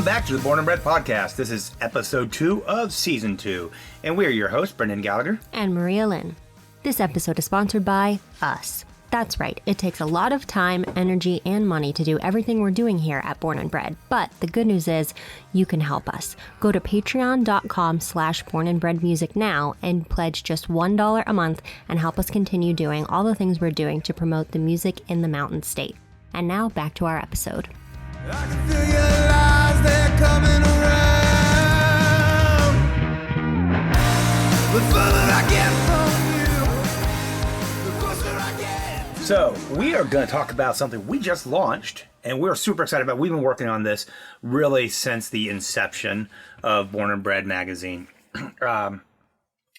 Welcome back to the Born and Bred podcast. This is episode 2 of season 2, and we are your hosts, Brendan Gallagher and Maria Lynn. This episode is sponsored by us. That's right, it takes a lot of time, energy, and money to do everything we're doing here at Born and Bred, but the good news is you can help us. Go to patreon.com/bornandbredmusic now and pledge just $1 a month and help us continue doing all the things we're doing to promote the music in the Mountain State. And now back to our episode. I can feel your lies, they're coming around. The further I get from you, the closer I get. So, we are going to talk about something we just launched, and we're super excited about. We've been working on this really since the inception of Born and Bred magazine.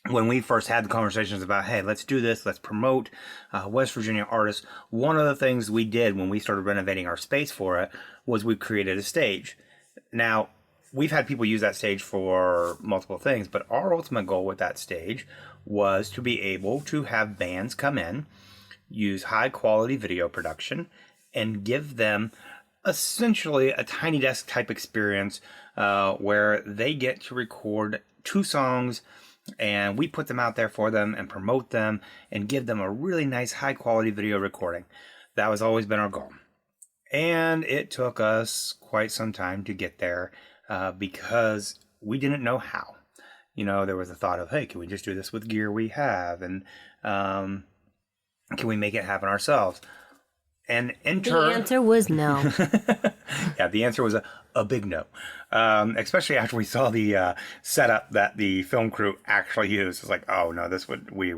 When we first had the conversations about, hey, let's do this, let's promote West Virginia artists, one of the things we did when we started renovating our space for it was we created a stage. Now, we've had people use that stage for multiple things, but our ultimate goal with that stage was to be able to have bands come in, use high quality video production, and give them essentially a tiny desk type experience where they get to record 2 songs, and we put them out there for them and promote them and give them a really nice high quality video recording. That was always been our goal. And it took us quite some time to get there because we didn't know how. You know, there was a thought of, hey, can we just do this with gear we have? And can we make it happen ourselves? And The answer was no. Yeah, the answer was a big no. Especially after we saw the setup that the film crew actually used. It's like, oh no, we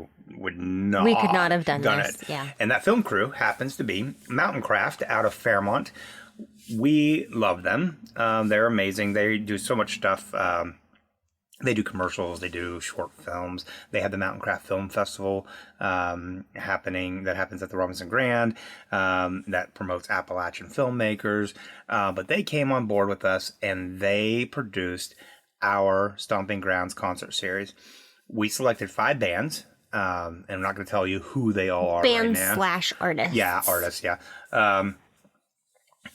could not have done this. Yeah. And that film crew happens to be Mountain Craft out of Fairmont. We love them. They're amazing. They do so much stuff. They do commercials, they do short films. They had the Mountain Craft Film Festival happening, that happens at the Robinson Grand, that promotes Appalachian filmmakers. But they came on board with us and they produced our Stomping Grounds concert series. We selected 5 bands, and I'm not going to tell you who they all are right now. Bands/artists. Yeah, artists, yeah.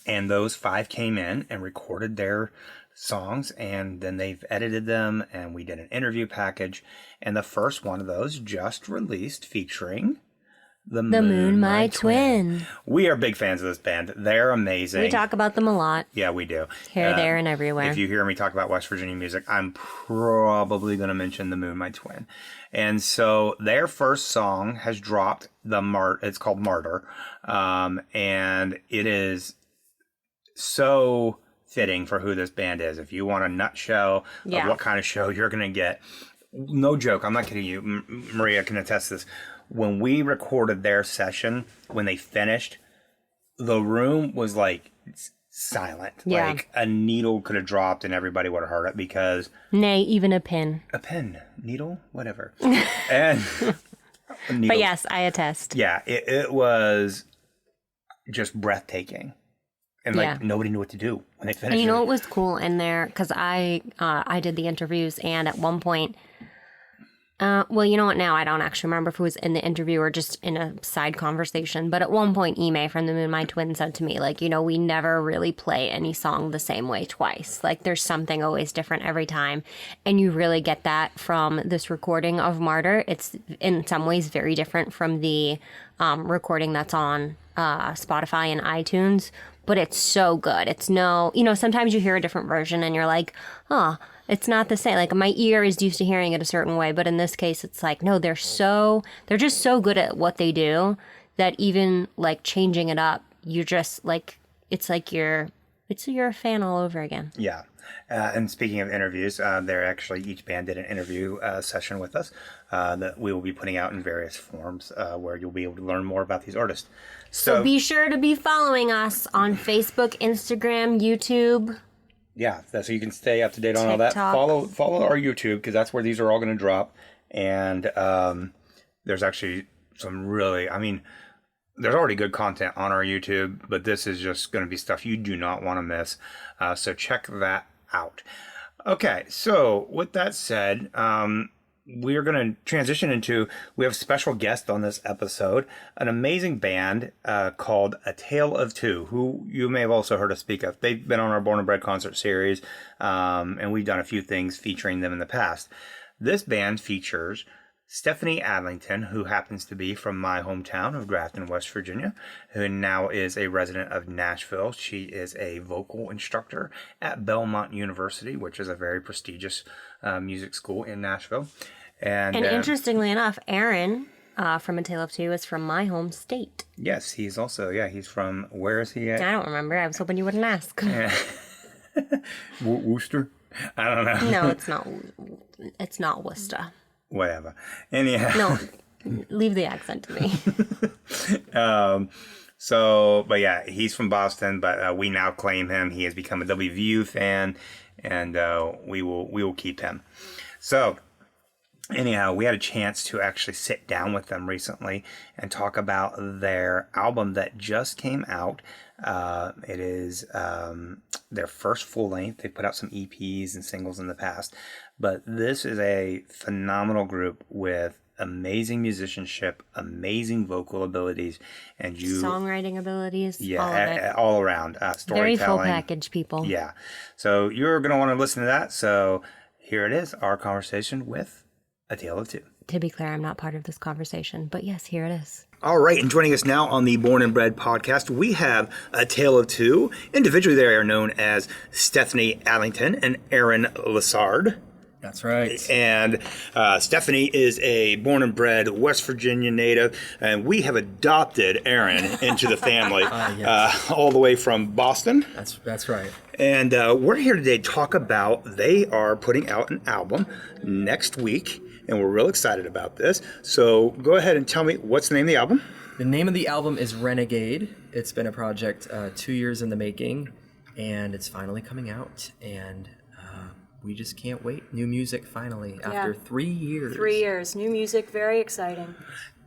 And those 5 came in and recorded their songs, and then they've edited them, and we did an interview package, and the first one of those just released featuring the Moon My Twin. We are big fans of this band. They're amazing. We talk about them a lot. Yeah, we do. Here, there, and everywhere. If you hear me talk about West Virginia music, I'm probably going to mention the Moon My Twin. And so their first song has dropped. It's called Martyr, and it is so fitting for who this band is. If you want a nutshell of what kind of show you're going to get, no joke, I'm not kidding you, Maria can attest this. When we recorded their session, when they finished, the room was like silent. Yeah. Like a needle could have dropped and everybody would have heard it because... Nay, even a pin. A pin, needle, whatever. And But yes, I attest. Yeah, it was just breathtaking. And nobody knew what to do when they finished. And you know what was cool in there? Because I did the interviews, and at one point, well, you know what? Now I don't actually remember if it was in the interview or just in a side conversation. But at one point, Ime from the Moon My Twin said to me, like, you know, we never really play any song the same way twice. Like, there's something always different every time, and you really get that from this recording of Martyr. It's in some ways very different from the recording that's on Spotify and iTunes. But it's so good. It's sometimes you hear a different version and you're like, oh, it's not the same. Like, my ear is used to hearing it a certain way. But in this case, it's like, no, they're just so good at what they do that even like changing it up, you're just like, it's you're a fan all over again. Yeah. And speaking of interviews, each band did an interview session with us that we will be putting out in various forms where you'll be able to learn more about these artists. So be sure to be following us on Facebook, Instagram, YouTube. Yeah, so you can stay up to date on all that. Follow our YouTube because that's where these are all going to drop. And there's actually some really, there's already good content on our YouTube, but this is just going to be stuff you do not want to miss. So check that out. Okay, so with that said, we're going to transition into, we have a special guest on this episode, an amazing band called A Tale of Two, who you may have also heard us speak of. They've been on our Born and Bred concert series, and we've done a few things featuring them in the past. This band features Stephanie Adlington, who happens to be from my hometown of Grafton, West Virginia, who now is a resident of Nashville. She is a vocal instructor at Belmont University, which is a very prestigious music school in Nashville. And interestingly enough, Aaron from A Tale of Two is from my home state. Yes, he's also, he's from, where is he at? I don't remember. I was hoping you wouldn't ask. Worcester? I don't know. No, it's not. It's not Worcester. Whatever. Anyhow. No, leave the accent to me. But yeah, he's from Boston, but we now claim him. He has become a WVU fan, and we will keep him. So anyhow, we had a chance to actually sit down with them recently and talk about their album that just came out. It is their first full length. They put out some EPs and singles in the past, but this is a phenomenal group with amazing musicianship, amazing vocal abilities, and songwriting abilities. Yeah, all around. Storytelling. Very full package, people. Yeah. So you're going to want to listen to that. So here it is, our conversation with A Tale of Two. To be clear, I'm not part of this conversation, but yes, here it is. All right, and joining us now on the Born and Bred podcast, we have A Tale of Two. Individually, they are known as Stephanie Adlington and Aaron Lessard. That's right. And Stephanie is a born and bred West Virginia native, and we have adopted Aaron into the family, Yes. all the way from Boston. That's right. And we're here today to talk about, they are putting out an album next week, and we're real excited about this. So go ahead and tell me, what's the name of the album? The name of the album is Renegade. It's been a project 2 years in the making, and it's finally coming out. And we just can't wait. New music finally, after 3 years. 3 years. New music, very exciting.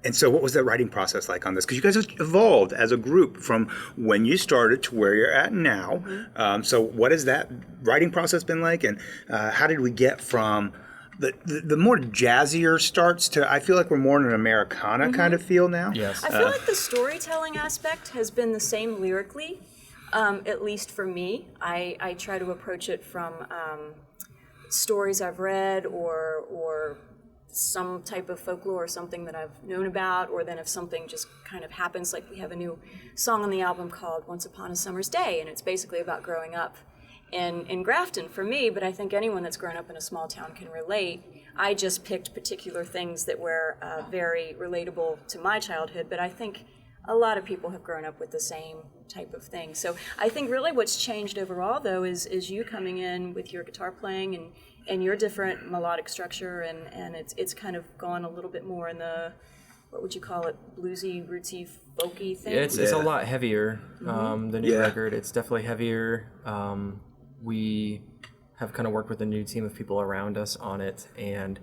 And so what was the writing process like on this? Because you guys have evolved as a group from when you started to where you're at now. Mm-hmm. So what has that writing process been like? And how did we get from the more jazzier starts to, I feel like we're more in an Americana kind of feel now? Yes. I feel like the storytelling aspect has been the same lyrically, at least for me. I try to approach it from stories I've read or some type of folklore or something that I've known about, or then if something just kind of happens, like we have a new song on the album called Once Upon a Summer's Day, and it's basically about growing up in Grafton for me, but I think anyone that's grown up in a small town can relate. I just picked particular things that were very relatable to my childhood, but I think a lot of people have grown up with the same type of thing. So I think really what's changed overall, though, is you coming in with your guitar playing and your different melodic structure, and it's kind of gone a little bit more in the, what would you call it, bluesy, rootsy, folky thing? Yeah, it's a lot heavier, the new record. It's definitely heavier. We have kind of worked with a new team of people around us on it, and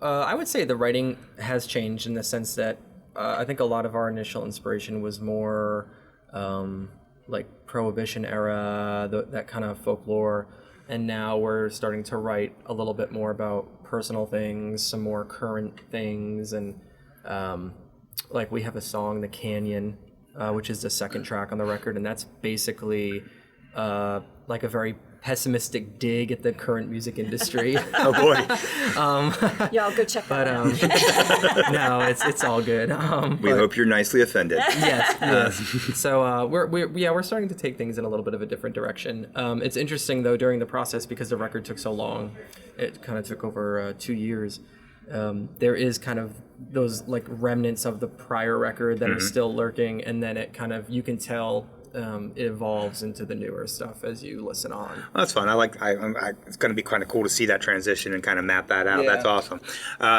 I would say the writing has changed in the sense that I think a lot of our initial inspiration was more like Prohibition era, that kind of folklore, and now we're starting to write a little bit more about personal things, some more current things, and like we have a song, The Canyon, which is the second track on the record, and that's basically like a very pessimistic dig at the current music industry. Oh boy. Y'all go check that out. No, it's all good. We hope you're nicely offended. Yes. So we're starting to take things in a little bit of a different direction. It's interesting though, during the process, because the record took so long, it kind of took over 2 years. There is kind of those like remnants of the prior record that are still lurking, and then it kind of, you can tell it evolves into the newer stuff as you listen on. Well, that's fun. It's going to be kind of cool to see that transition and kind of map that out. Yeah. That's awesome.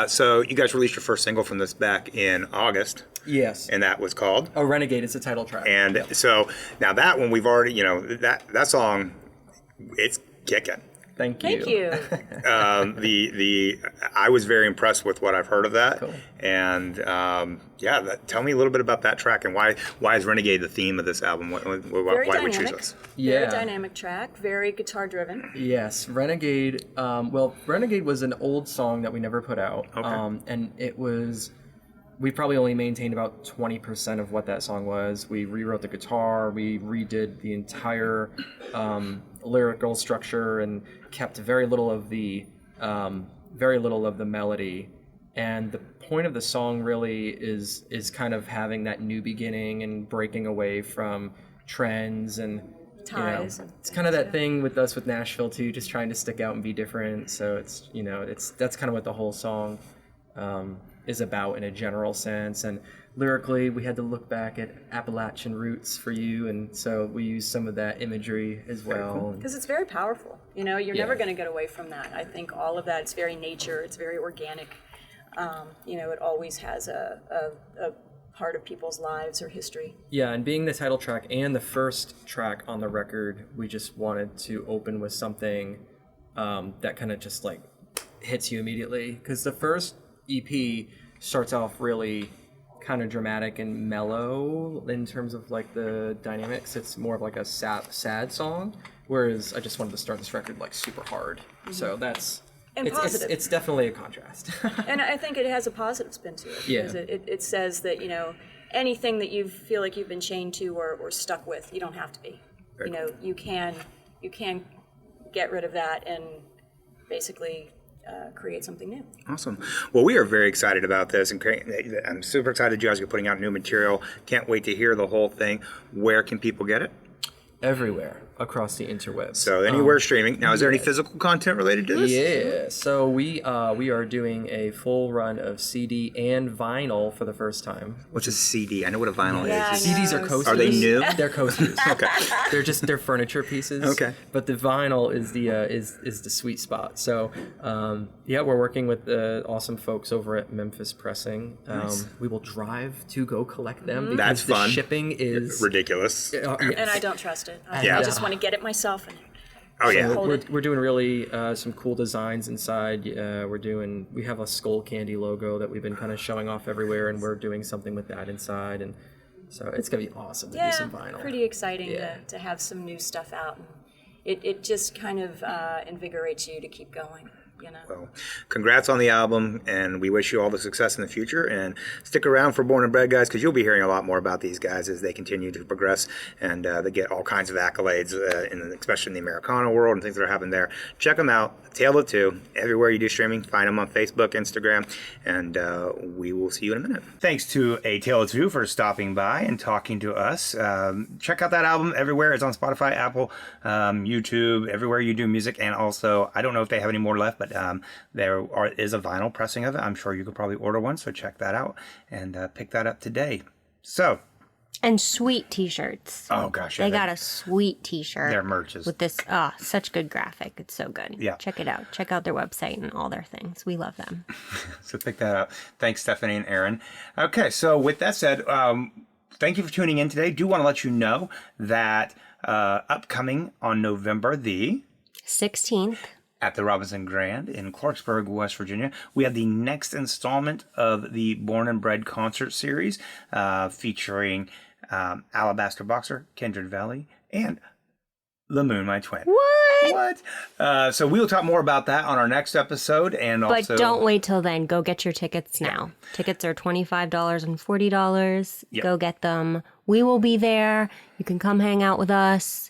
So you guys released your first single from this back in August. Yes. And that was called? Oh, Renegade is the title track. And so now that one we've already, that song, it's kicking. Thank you. Thank you. I was very impressed with what I've heard of that. Cool. And tell me a little bit about that track and why is Renegade the theme of this album? Why we choose this? Very dynamic track, very guitar driven. Yes, Renegade. Renegade was an old song that we never put out. Okay. And it was, we probably only maintained about 20% of what that song was. We rewrote the guitar, we redid the entire lyrical structure, and kept very little of the melody. And the point of the song really is kind of having that new beginning and breaking away from trends and Ties. it's kind of that thing with us with Nashville too, just trying to stick out and be different. So it's that's kind of what the whole song is about in a general sense. And lyrically, we had to look back at Appalachian roots for you, and so we used some of that imagery as well. Because it's very powerful. You're never going to get away from that. I think all of that, it's very nature, it's very organic. It always has a part of people's lives or history. Yeah, and being the title track and the first track on the record, we just wanted to open with something that kind of just like hits you immediately. Because the first EP starts off really kind of dramatic and mellow in terms of like the dynamics. It's more of like a sad song, whereas I just wanted to start this record like super hard. Mm-hmm. So that's and positive. It's definitely a contrast. And I think it has a positive spin to it. Yeah. Because it says that anything that you feel like you've been chained to or stuck with, you don't have to be. You can get rid of that and basically create something new. Awesome. Well, we are very excited about this, and I'm super excited you guys are putting out new material. Can't wait to hear the whole thing. Where can people get it? Everywhere across the interwebs. So anywhere streaming. Now, is there any physical content related to this? Yeah. So we are doing a full run of CD and vinyl for the first time. What's a CD? I know what a vinyl Yeah, is. CDs are coasters. Are they new? They're coasters. Okay. They're furniture pieces. Okay. But the vinyl is the is the sweet spot. So we're working with awesome folks over at Memphis Pressing. Nice. We will drive to go collect them because That's fun. the shipping is Ridiculous. Yes. And I don't trust it. I just want to get it myself. Oh yeah. We're doing really some cool designs inside. We have a Skull Candy logo that we've been kind of showing off everywhere, and we're doing something with that inside, and so it's gonna be awesome to do some vinyl. Pretty exciting to have some new stuff out, and it just kind of invigorates you to keep going. Well, congrats on the album, and we wish you all the success in the future. And stick around for Born and Bred, guys, because you'll be hearing a lot more about these guys as they continue to progress, and they get all kinds of accolades, especially in the Americana world and things that are happening there. Check them out, Tale of Two, everywhere you do streaming. Find them on Facebook, Instagram, and we will see you in a minute. Thanks to A Tale of Two for stopping by and talking to us. Check out that album everywhere. It's on Spotify, Apple, YouTube, everywhere you do music, and also, I don't know if they have any more left, but there is a vinyl pressing of it. I'm sure you could probably order one, so check that out and pick that up today. So, and sweet t-shirts. Oh gosh, they got a sweet t-shirt. Their merch is with this such good graphic. It's so good. Yeah, check it out. Check out their website and all their things. We love them. So pick that up. Thanks, Stephanie and Aaron. Okay, so with that said, thank you for tuning in today. Do want to let you know that upcoming on November the 16th. At the Robinson Grand in Clarksburg, West Virginia, we have the next installment of the Born and Bred concert series featuring Alabaster Boxer, Kindred Valley, and the Moon, my twin. What? So we'll talk more about that on our next episode. And also, but don't wait till then. Go get your tickets now. Tickets are $25 and $40. Yep. Go get them. We will be there. You can come hang out with us.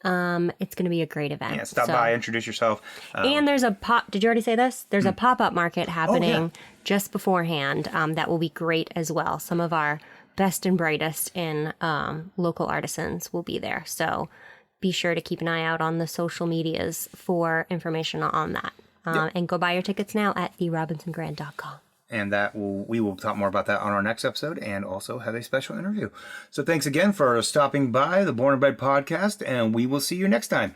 It's going to be a great event. Yeah, stop by, introduce yourself. And there's a did you already say this? There's a pop-up market happening just beforehand that will be great as well. Some of our best and brightest in local artisans will be there. So be sure to keep an eye out on the social medias for information on that. And go buy your tickets now at therobinsongrand.com. And we will talk more about that on our next episode and also have a special interview. So thanks again for stopping by the Born and Bred podcast, and we will see you next time.